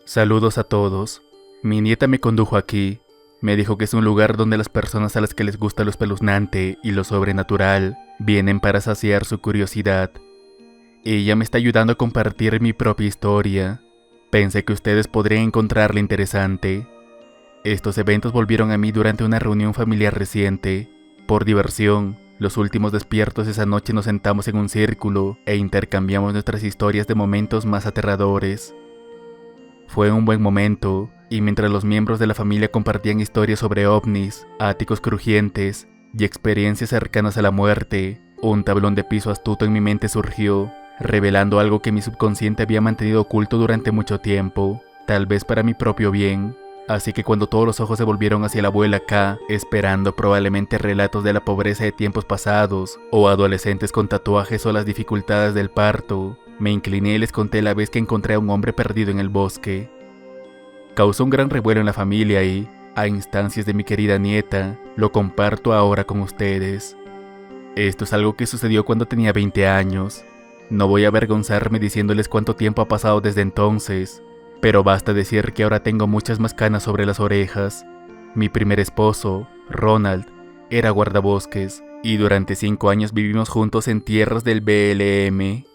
Saludos a todos. Mi nieta me condujo aquí. Me dijo que es un lugar donde las personas a las que les gusta lo espeluznante y lo sobrenatural vienen para saciar su curiosidad. Ella me está ayudando a compartir mi propia historia. Pensé que ustedes podrían encontrarla interesante. Estos eventos volvieron a mí durante una reunión familiar reciente. Por diversión, los últimos despiertos esa noche nos sentamos en un círculo e intercambiamos nuestras historias de momentos más aterradores. Fue un buen momento, y mientras los miembros de la familia compartían historias sobre ovnis, áticos crujientes y experiencias cercanas a la muerte, un tablón de piso astuto en mi mente surgió, revelando algo que mi subconsciente había mantenido oculto durante mucho tiempo, tal vez para mi propio bien. Así que cuando todos los ojos se volvieron hacia la abuela K, esperando probablemente relatos de la pobreza de tiempos pasados, o adolescentes con tatuajes o las dificultades del parto, me incliné y les conté la vez que encontré a un hombre perdido en el bosque. Causó un gran revuelo en la familia y, a instancias de mi querida nieta, lo comparto ahora con ustedes. Esto es algo que sucedió cuando tenía 20 años. No voy a avergonzarme diciéndoles cuánto tiempo ha pasado desde entonces, pero basta decir que ahora tengo muchas más canas sobre las orejas. Mi primer esposo, Ronald, era guardabosques, y durante 5 años vivimos juntos en tierras del BLM.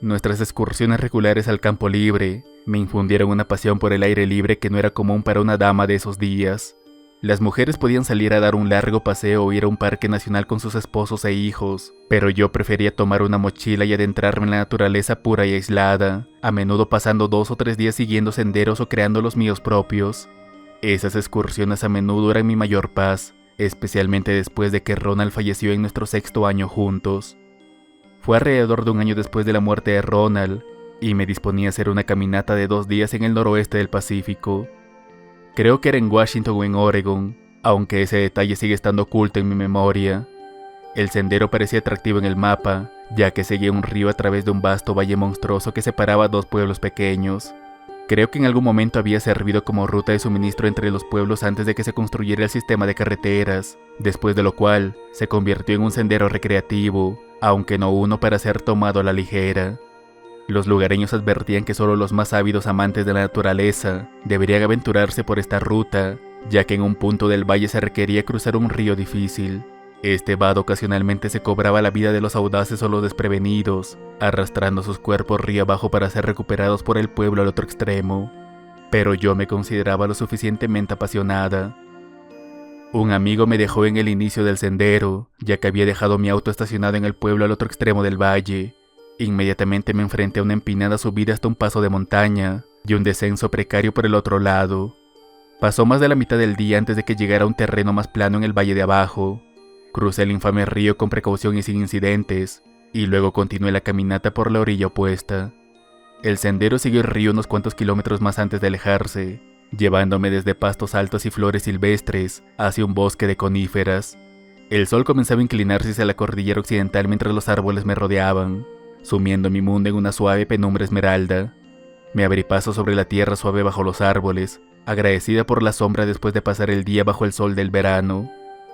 Nuestras excursiones regulares al campo libre me infundieron una pasión por el aire libre que no era común para una dama de esos días. Las mujeres podían salir a dar un largo paseo o ir a un parque nacional con sus esposos e hijos, pero yo prefería tomar una mochila y adentrarme en la naturaleza pura y aislada, a menudo pasando 2 o 3 días siguiendo senderos o creando los míos propios. Esas excursiones a menudo eran mi mayor paz, especialmente después de que Ronald falleció en nuestro 6º año juntos. Fue alrededor de un año después de la muerte de Ronald, y me disponía a hacer una caminata de 2 días en el noroeste del Pacífico. Creo que era en Washington o en Oregon, aunque ese detalle sigue estando oculto en mi memoria. El sendero parecía atractivo en el mapa, ya que seguía un río a través de un vasto valle monstruoso que separaba 2 pueblos pequeños. Creo que en algún momento había servido como ruta de suministro entre los pueblos antes de que se construyera el sistema de carreteras, después de lo cual se convirtió en un sendero recreativo, aunque no uno para ser tomado a la ligera. Los lugareños advertían que solo los más ávidos amantes de la naturaleza deberían aventurarse por esta ruta, ya que en un punto del valle se requería cruzar un río difícil. Este vado ocasionalmente se cobraba la vida de los audaces o los desprevenidos, arrastrando sus cuerpos río abajo para ser recuperados por el pueblo al otro extremo. Pero yo me consideraba lo suficientemente apasionada. Un amigo me dejó en el inicio del sendero, ya que había dejado mi auto estacionado en el pueblo al otro extremo del valle. Inmediatamente me enfrenté a una empinada subida hasta un paso de montaña y un descenso precario por el otro lado. Pasó más de la mitad del día antes de que llegara a un terreno más plano en el valle de abajo. Crucé el infame río con precaución y sin incidentes, y luego continué la caminata por la orilla opuesta. El sendero siguió el río unos cuantos kilómetros más antes de alejarse, llevándome desde pastos altos y flores silvestres hacia un bosque de coníferas. El sol comenzaba a inclinarse hacia la cordillera occidental mientras los árboles me rodeaban, sumiendo mi mundo en una suave penumbra esmeralda. Me abrí paso sobre la tierra suave bajo los árboles, agradecida por la sombra después de pasar el día bajo el sol del verano.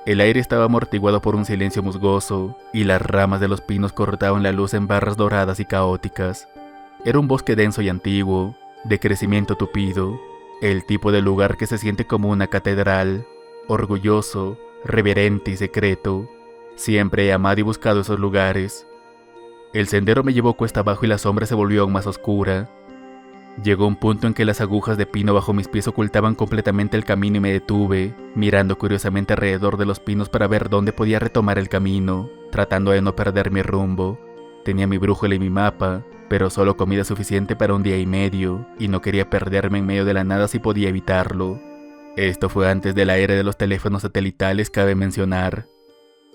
El aire estaba amortiguado por un silencio musgoso, y las ramas de los pinos cortaban la luz en barras doradas y caóticas. Era un bosque denso y antiguo, de crecimiento tupido, el tipo de lugar que se siente como una catedral, orgulloso, reverente y secreto. Siempre he amado y buscado esos lugares. El sendero me llevó cuesta abajo y la sombra se volvió aún más oscura. Llegó un punto en que las agujas de pino bajo mis pies ocultaban completamente el camino y me detuve, mirando curiosamente alrededor de los pinos para ver dónde podía retomar el camino, tratando de no perder mi rumbo. Tenía mi brújula y mi mapa, pero solo comida suficiente para un día y medio, y no quería perderme en medio de la nada si podía evitarlo. Esto fue antes de la era de los teléfonos satelitales, cabe mencionar.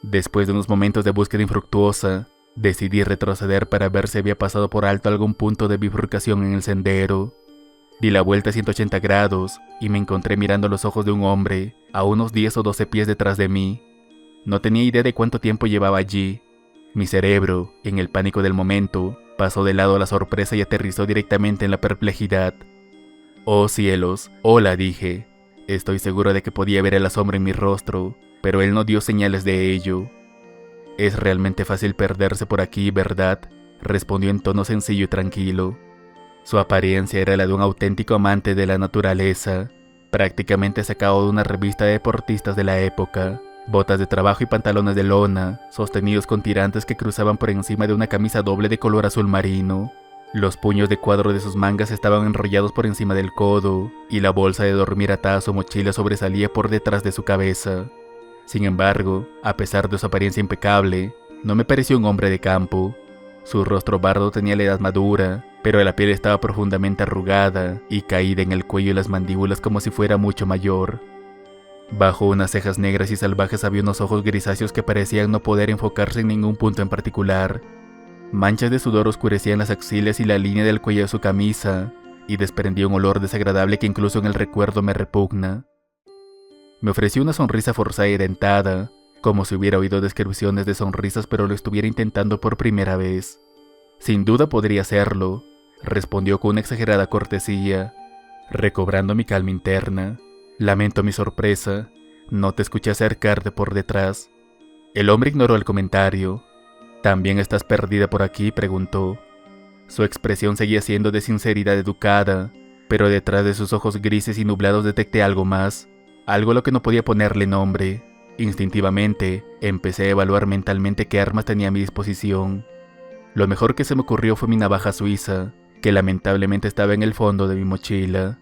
Después de unos momentos de búsqueda infructuosa, decidí retroceder para ver si había pasado por alto algún punto de bifurcación en el sendero. Di la vuelta a 180 grados y me encontré mirando los ojos de un hombre a unos 10 o 12 pies detrás de mí. No tenía idea de cuánto tiempo llevaba allí. Mi cerebro, en el pánico del momento, pasó de lado la sorpresa y aterrizó directamente en la perplejidad. «Oh cielos, hola», dije. Estoy seguro de que podía ver el asombro en mi rostro, pero él no dio señales de ello. «Es realmente fácil perderse por aquí, ¿verdad?», respondió en tono sencillo y tranquilo. Su apariencia era la de un auténtico amante de la naturaleza, prácticamente sacado de una revista de deportistas de la época. Botas de trabajo y pantalones de lona, sostenidos con tirantes que cruzaban por encima de una camisa doble de color azul marino. Los puños de cuadro de sus mangas estaban enrollados por encima del codo, y la bolsa de dormir atada a su mochila sobresalía por detrás de su cabeza. Sin embargo, a pesar de su apariencia impecable, no me pareció un hombre de campo. Su rostro bardo tenía la edad madura, pero la piel estaba profundamente arrugada y caída en el cuello y las mandíbulas como si fuera mucho mayor. Bajo unas cejas negras y salvajes había unos ojos grisáceos que parecían no poder enfocarse en ningún punto en particular. Manchas de sudor oscurecían las axilas y la línea del cuello de su camisa, y desprendía un olor desagradable que incluso en el recuerdo me repugna. Me ofreció una sonrisa forzada y dentada, como si hubiera oído descripciones de sonrisas pero lo estuviera intentando por primera vez. Sin duda podría hacerlo, respondió con una exagerada cortesía, recobrando mi calma interna. Lamento mi sorpresa, no te escuché acercarte por detrás. El hombre ignoró el comentario. ¿También estás perdida por aquí?, preguntó. Su expresión seguía siendo de sinceridad educada, pero detrás de sus ojos grises y nublados detecté algo más, algo a lo que no podía ponerle nombre. Instintivamente, empecé a evaluar mentalmente qué armas tenía a mi disposición. Lo mejor que se me ocurrió fue mi navaja suiza, que lamentablemente estaba en el fondo de mi mochila.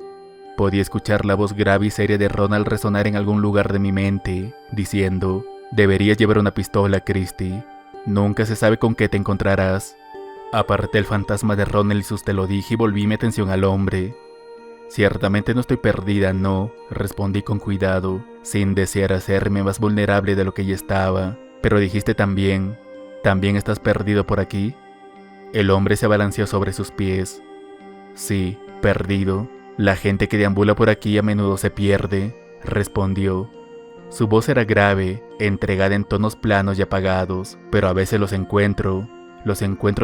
Podía escuchar la voz grave y seria de Ronald resonar en algún lugar de mi mente, diciendo: «Deberías llevar una pistola, Christy. Nunca se sabe con qué te encontrarás». Aparté el fantasma de Ronald y sus te lo dije y volví mi atención al hombre. «Ciertamente no estoy perdida, no», respondí con cuidado, sin desear hacerme más vulnerable de lo que ya estaba. «Pero dijiste también estás perdido por aquí». El hombre se abalanceó sobre sus pies. «Sí, perdido. La gente que deambula por aquí a menudo se pierde», respondió. Su voz era grave, entregada en tonos planos y apagados, pero a veces los encuentro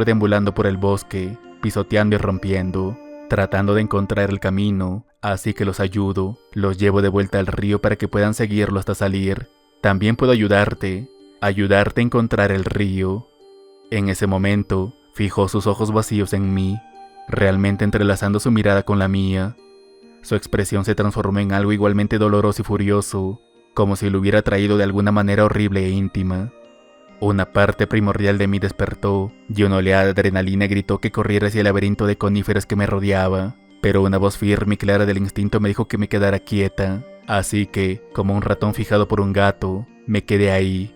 deambulando por el bosque, pisoteando y rompiendo, tratando de encontrar el camino, así que los ayudo, los llevo de vuelta al río para que puedan seguirlo hasta salir. También puedo ayudarte a encontrar el río. En ese momento, fijó sus ojos vacíos en mí, realmente entrelazando su mirada con la mía. Su expresión se transformó en algo igualmente doloroso y furioso, como si lo hubiera traído de alguna manera horrible e íntima. Una parte primordial de mí despertó, y una oleada de adrenalina gritó que corriera hacia el laberinto de coníferas que me rodeaba, pero una voz firme y clara del instinto me dijo que me quedara quieta, así que, como un ratón fijado por un gato, me quedé ahí.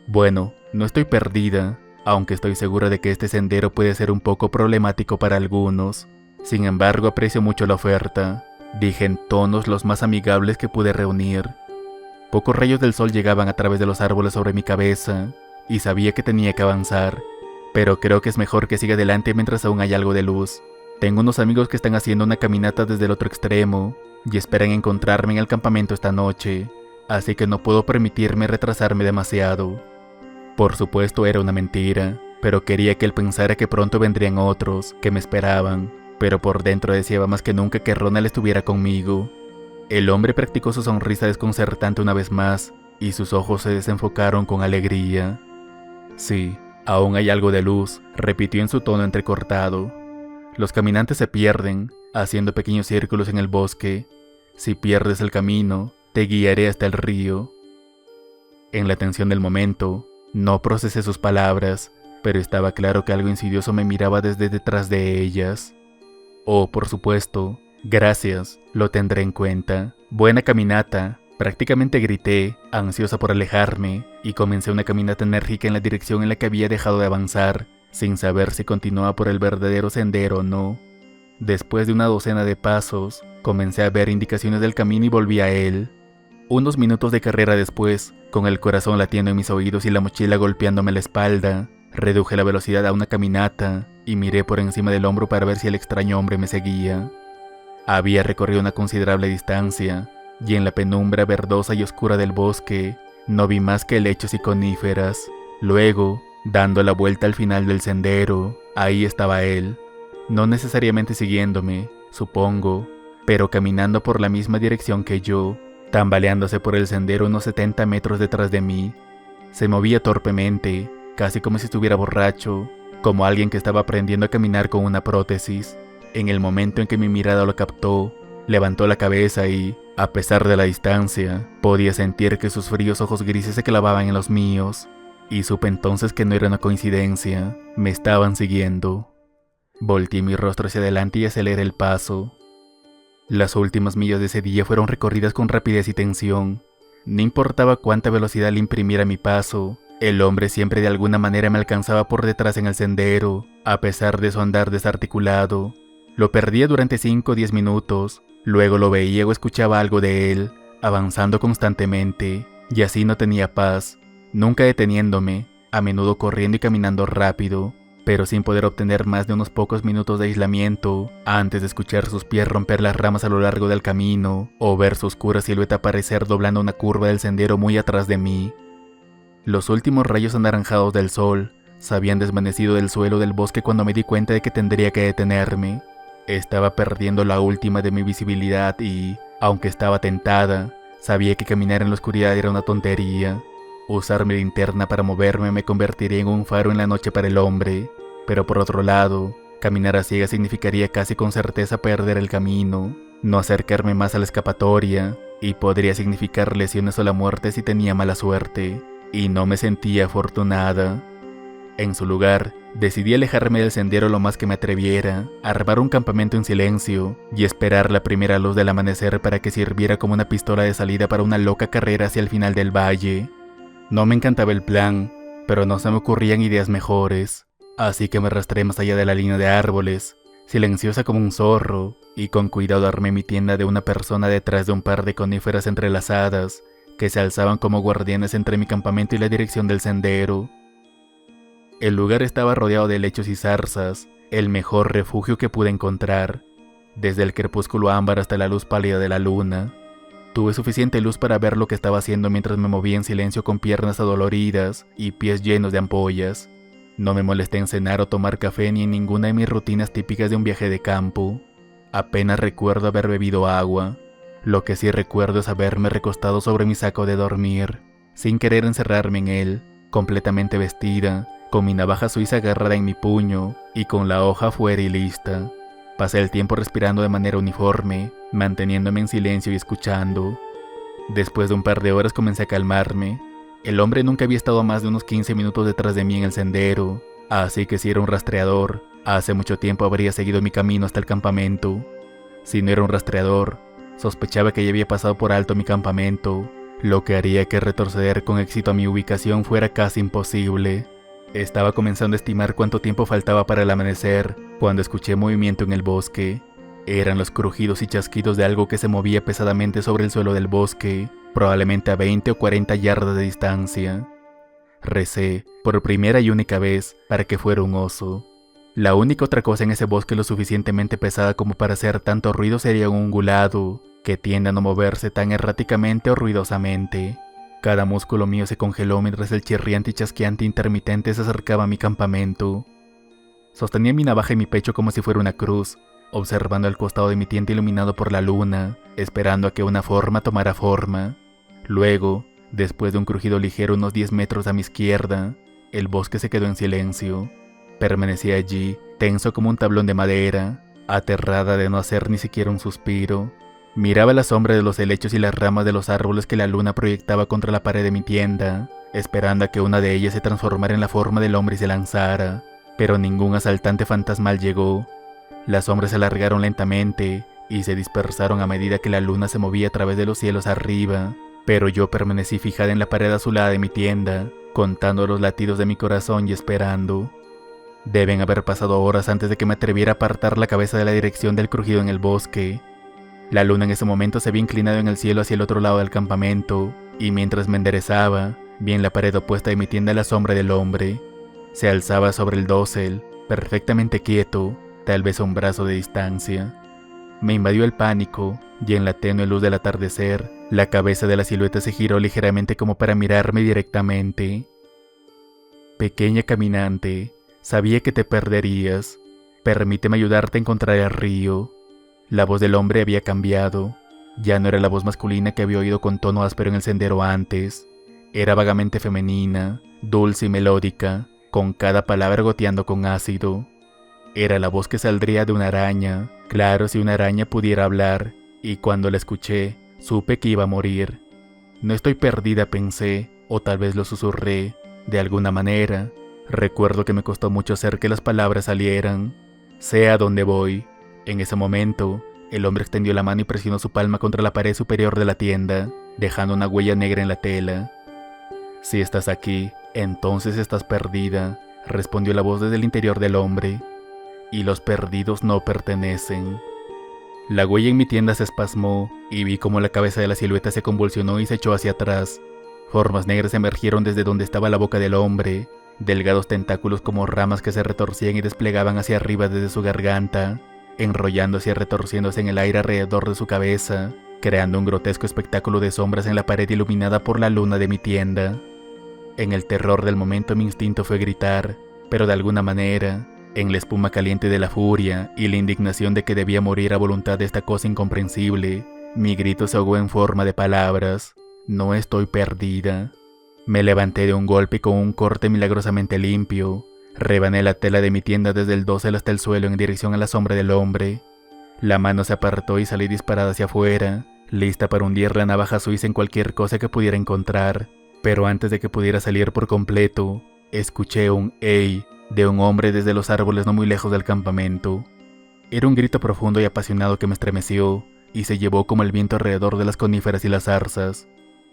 Bueno, no estoy perdida, aunque estoy segura de que este sendero puede ser un poco problemático para algunos. Sin embargo, aprecio mucho la oferta, dije en tonos los más amigables que pude reunir. Pocos rayos del sol llegaban a través de los árboles sobre mi cabeza, y sabía que tenía que avanzar, pero creo que es mejor que siga adelante mientras aún hay algo de luz. Tengo unos amigos que están haciendo una caminata desde el otro extremo, y esperan encontrarme en el campamento esta noche, así que no puedo permitirme retrasarme demasiado. Por supuesto era una mentira, pero quería que él pensara que pronto vendrían otros, que me esperaban, pero por dentro deseaba más que nunca que Ronald estuviera conmigo. El hombre practicó su sonrisa desconcertante una vez más, y sus ojos se desenfocaron con alegría. «Sí, aún hay algo de luz», repitió en su tono entrecortado. «Los caminantes se pierden, haciendo pequeños círculos en el bosque. Si pierdes el camino, te guiaré hasta el río». En la tensión del momento, no procesé sus palabras, pero estaba claro que algo insidioso me miraba desde detrás de ellas. «Oh, por supuesto. Gracias, lo tendré en cuenta. Buena caminata», prácticamente grité, ansiosa por alejarme, y comencé una caminata enérgica en la dirección en la que había dejado de avanzar, sin saber si continuaba por el verdadero sendero o no. Después de una docena de pasos, comencé a ver indicaciones del camino y volví a él. Unos minutos de carrera después, con el corazón latiendo en mis oídos y la mochila golpeándome la espalda, reduje la velocidad a una caminata y miré por encima del hombro para ver si el extraño hombre me seguía. Había recorrido una considerable distancia, y en la penumbra verdosa y oscura del bosque no vi más que helechos y coníferas. Luego, dando la vuelta al final del sendero, ahí estaba él, no necesariamente siguiéndome, supongo, pero caminando por la misma dirección que yo, tambaleándose por el sendero unos 70 metros detrás de mí. Se movía torpemente, casi como si estuviera borracho, como alguien que estaba aprendiendo a caminar con una prótesis. En el momento en que mi mirada lo captó, levantó la cabeza y, a pesar de la distancia, podía sentir que sus fríos ojos grises se clavaban en los míos, y supe entonces que no era una coincidencia, me estaban siguiendo. Volteé mi rostro hacia adelante y aceleré el paso. Las últimas millas de ese día fueron recorridas con rapidez y tensión. No importaba cuánta velocidad le imprimiera mi paso, el hombre siempre de alguna manera me alcanzaba por detrás en el sendero, a pesar de su andar desarticulado. Lo perdía durante 5 o 10 minutos, luego lo veía o escuchaba algo de él, avanzando constantemente, y así no tenía paz, nunca deteniéndome, a menudo corriendo y caminando rápido, pero sin poder obtener más de unos pocos minutos de aislamiento antes de escuchar sus pies romper las ramas a lo largo del camino o ver su oscura silueta aparecer doblando una curva del sendero muy atrás de mí. Los últimos rayos anaranjados del sol se habían desvanecido del suelo del bosque cuando me di cuenta de que tendría que detenerme. Estaba perdiendo la última de mi visibilidad y, aunque estaba tentada, sabía que caminar en la oscuridad era una tontería. Usar mi linterna para moverme me convertiría en un faro en la noche para el hombre, pero por otro lado, caminar a ciegas significaría casi con certeza perder el camino, no acercarme más a la escapatoria, y podría significar lesiones o la muerte si tenía mala suerte, y no me sentía afortunada. En su lugar, decidí alejarme del sendero lo más que me atreviera, armar un campamento en silencio y esperar la primera luz del amanecer para que sirviera como una pistola de salida para una loca carrera hacia el final del valle. No me encantaba el plan, pero no se me ocurrían ideas mejores, así que me arrastré más allá de la línea de árboles, silenciosa como un zorro, y con cuidado armé mi tienda de una persona detrás de un par de coníferas entrelazadas que se alzaban como guardianes entre mi campamento y la dirección del sendero. El lugar estaba rodeado de lechos y zarzas, el mejor refugio que pude encontrar, desde el crepúsculo ámbar hasta la luz pálida de la luna. Tuve suficiente luz para ver lo que estaba haciendo mientras me movía en silencio con piernas adoloridas y pies llenos de ampollas. No me molesté en cenar o tomar café ni en ninguna de mis rutinas típicas de un viaje de campo. Apenas recuerdo haber bebido agua. Lo que sí recuerdo es haberme recostado sobre mi saco de dormir, sin querer encerrarme en él, completamente vestida, con mi navaja suiza agarrada en mi puño y con la hoja fuera y lista. Pasé el tiempo respirando de manera uniforme, manteniéndome en silencio y escuchando. Después de un par de horas comencé a calmarme. El hombre nunca había estado a más de unos 15 minutos detrás de mí en el sendero, así que si era un rastreador, hace mucho tiempo habría seguido mi camino hasta el campamento. Si no era un rastreador, sospechaba que ya había pasado por alto mi campamento, lo que haría que retroceder con éxito a mi ubicación fuera casi imposible. Estaba comenzando a estimar cuánto tiempo faltaba para el amanecer, cuando escuché movimiento en el bosque. Eran los crujidos y chasquidos de algo que se movía pesadamente sobre el suelo del bosque, probablemente a 20 o 40 yardas de distancia. Recé, por primera y única vez, para que fuera un oso. La única otra cosa en ese bosque lo suficientemente pesada como para hacer tanto ruido sería un ungulado, que tiende a no moverse tan erráticamente o ruidosamente. Cada músculo mío se congeló mientras el chirriante y chasqueante intermitente se acercaba a mi campamento. Sostenía mi navaja en mi pecho como si fuera una cruz, observando el costado de mi tienda iluminado por la luna, esperando a que una forma tomara forma. Luego, después de un crujido ligero unos 10 metros a mi izquierda, el bosque se quedó en silencio. Permanecí allí, tenso como un tablón de madera, aterrada de no hacer ni siquiera un suspiro. Miraba la sombra de los helechos y las ramas de los árboles que la luna proyectaba contra la pared de mi tienda, esperando a que una de ellas se transformara en la forma del hombre y se lanzara, pero ningún asaltante fantasmal llegó. Las sombras se alargaron lentamente y se dispersaron a medida que la luna se movía a través de los cielos arriba, pero yo permanecí fijada en la pared azulada de mi tienda, contando los latidos de mi corazón y esperando. Deben haber pasado horas antes de que me atreviera a apartar la cabeza de la dirección del crujido en el bosque. La luna en ese momento se había inclinado en el cielo hacia el otro lado del campamento, y mientras me enderezaba, vi en la pared opuesta de mi tienda la sombra del hombre. Se alzaba sobre el dosel, perfectamente quieto, tal vez a un brazo de distancia. Me invadió el pánico, y en la tenue luz del atardecer, la cabeza de la silueta se giró ligeramente como para mirarme directamente. Pequeña caminante, sabía que te perderías. Permíteme ayudarte a encontrar el río. La voz del hombre había cambiado. Ya no era la voz masculina que había oído con tono áspero en el sendero antes. Era vagamente femenina, dulce y melódica, con cada palabra goteando con ácido. Era la voz que saldría de una araña, claro si una araña pudiera hablar, y cuando la escuché, supe que iba a morir. No estoy perdida, pensé, o tal vez lo susurré, de alguna manera. Recuerdo que me costó mucho hacer que las palabras salieran. Sé a dónde voy. En ese momento, el hombre extendió la mano y presionó su palma contra la pared superior de la tienda, dejando una huella negra en la tela. Si estás aquí, entonces estás perdida, respondió la voz desde el interior del hombre. Y los perdidos no pertenecen. La huella en mi tienda se espasmó y vi cómo la cabeza de la silueta se convulsionó y se echó hacia atrás. Formas negras emergieron desde donde estaba la boca del hombre, delgados tentáculos como ramas que se retorcían y desplegaban hacia arriba desde su garganta, enrollándose y retorciéndose en el aire alrededor de su cabeza, creando un grotesco espectáculo de sombras en la pared iluminada por la luna de mi tienda. En el terror del momento mi instinto fue gritar, pero de alguna manera, en la espuma caliente de la furia y la indignación de que debía morir a voluntad de esta cosa incomprensible, mi grito se ahogó en forma de palabras. No estoy perdida. Me levanté de un golpe y con un corte milagrosamente limpio. Rebané la tela de mi tienda desde el dosel hasta el suelo en dirección a la sombra del hombre. La mano se apartó y salí disparada hacia afuera, lista para hundir la navaja suiza en cualquier cosa que pudiera encontrar. Pero antes de que pudiera salir por completo, escuché un "ey" de un hombre desde los árboles no muy lejos del campamento. Era un grito profundo y apasionado que me estremeció y se llevó como el viento alrededor de las coníferas y las zarzas.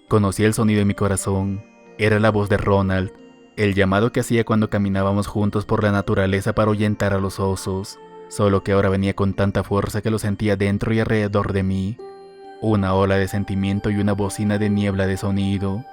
Conocí el sonido en mi corazón. Era la voz de Ronald, el llamado que hacía cuando caminábamos juntos por la naturaleza para ahuyentar a los osos, solo que ahora venía con tanta fuerza que lo sentía dentro y alrededor de mí. Una ola de sentimiento y una bocina de niebla de sonido.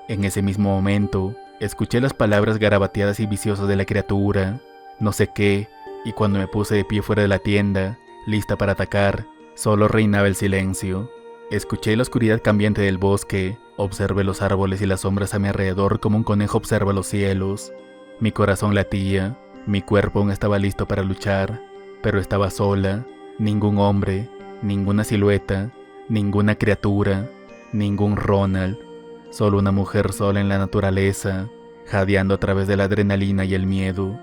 En ese mismo momento, escuché las palabras garabateadas y viciosas de la criatura, no sé qué, y cuando me puse de pie fuera de la tienda, lista para atacar, solo reinaba el silencio. Escuché la oscuridad cambiante del bosque, observé los árboles y las sombras a mi alrededor como un conejo observa los cielos. Mi corazón latía, mi cuerpo aún estaba listo para luchar, pero estaba sola, ningún hombre, ninguna silueta, ninguna criatura, ningún Ronald. Solo una mujer sola en la naturaleza, jadeando a través de la adrenalina y el miedo.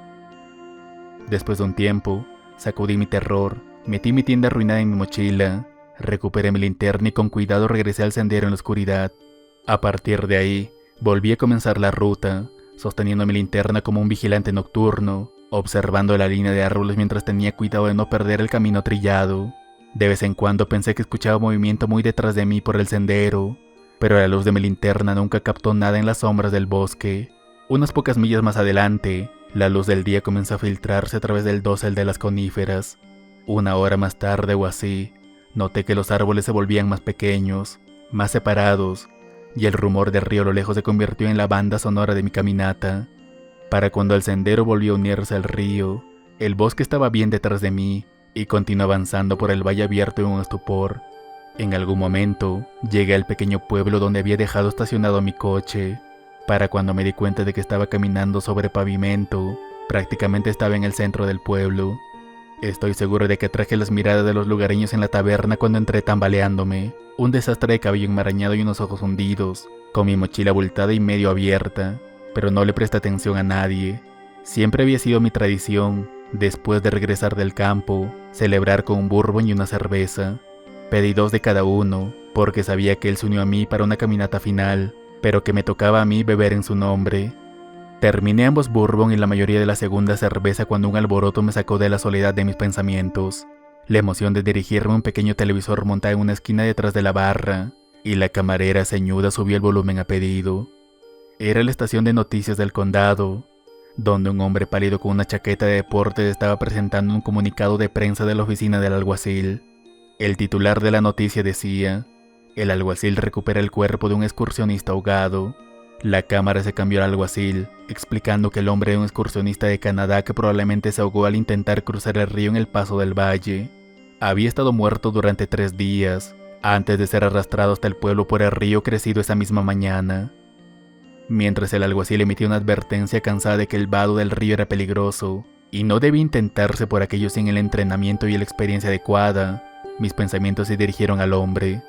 Después de un tiempo, sacudí mi terror, metí mi tienda arruinada en mi mochila, recuperé mi linterna y con cuidado regresé al sendero en la oscuridad. A partir de ahí, volví a comenzar la ruta, sosteniendo mi linterna como un vigilante nocturno, observando la línea de árboles mientras tenía cuidado de no perder el camino trillado. De vez en cuando pensé que escuchaba movimiento muy detrás de mí por el sendero, pero la luz de mi linterna nunca captó nada en las sombras del bosque. Unas pocas millas más adelante, la luz del día comenzó a filtrarse a través del dosel de las coníferas. Una hora más tarde o así, noté que los árboles se volvían más pequeños, más separados, y el rumor del río a lo lejos se convirtió en la banda sonora de mi caminata. Para cuando el sendero volvió a unirse al río, el bosque estaba bien detrás de mí, y continué avanzando por el valle abierto en un estupor. En algún momento, llegué al pequeño pueblo donde había dejado estacionado mi coche. Para cuando me di cuenta de que estaba caminando sobre pavimento, prácticamente estaba en el centro del pueblo. Estoy seguro de que atraje las miradas de los lugareños en la taberna cuando entré tambaleándome, un desastre de cabello enmarañado y unos ojos hundidos, con mi mochila abultada y medio abierta, pero no le presté atención a nadie. Siempre había sido mi tradición, después de regresar del campo, celebrar con un bourbon y una cerveza. Pedí 2 de cada uno, porque sabía que él se unió a mí para una caminata final, pero que me tocaba a mí beber en su nombre. Terminé ambos bourbon y la mayoría de la segunda cerveza cuando un alboroto me sacó de la soledad de mis pensamientos. La emoción de dirigirme a un pequeño televisor montado en una esquina detrás de la barra, y la camarera ceñuda subió el volumen a pedido. Era la estación de noticias del condado, donde un hombre pálido con una chaqueta de deportes estaba presentando un comunicado de prensa de la oficina del alguacil. El titular de la noticia decía: el alguacil recupera el cuerpo de un excursionista ahogado. La cámara se cambió al alguacil, explicando que el hombre era un excursionista de Canadá que probablemente se ahogó al intentar cruzar el río en el paso del valle. Había estado muerto durante 3 días, antes de ser arrastrado hasta el pueblo por el río crecido esa misma mañana. Mientras el alguacil emitía una advertencia cansada de que el vado del río era peligroso, y no debía intentarse por aquellos sin el entrenamiento y la experiencia adecuada, mis pensamientos se dirigieron al hombre,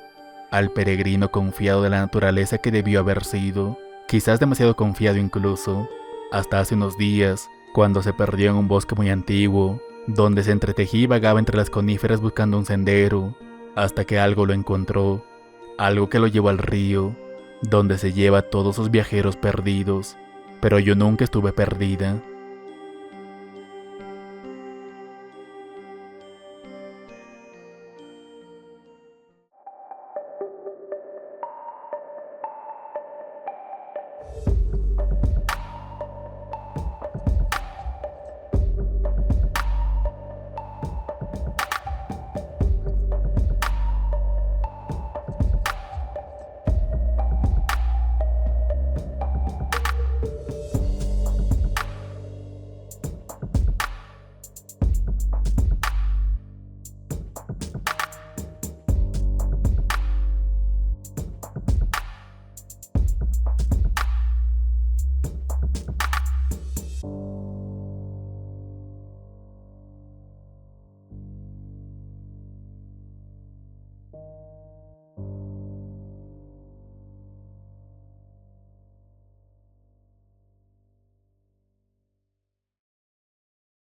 al peregrino confiado de la naturaleza que debió haber sido, quizás demasiado confiado incluso, hasta hace unos días, cuando se perdió en un bosque muy antiguo, donde se entretejía y vagaba entre las coníferas buscando un sendero, hasta que algo lo encontró, algo que lo llevó al río, donde se lleva a todos sus viajeros perdidos, pero yo nunca estuve perdida.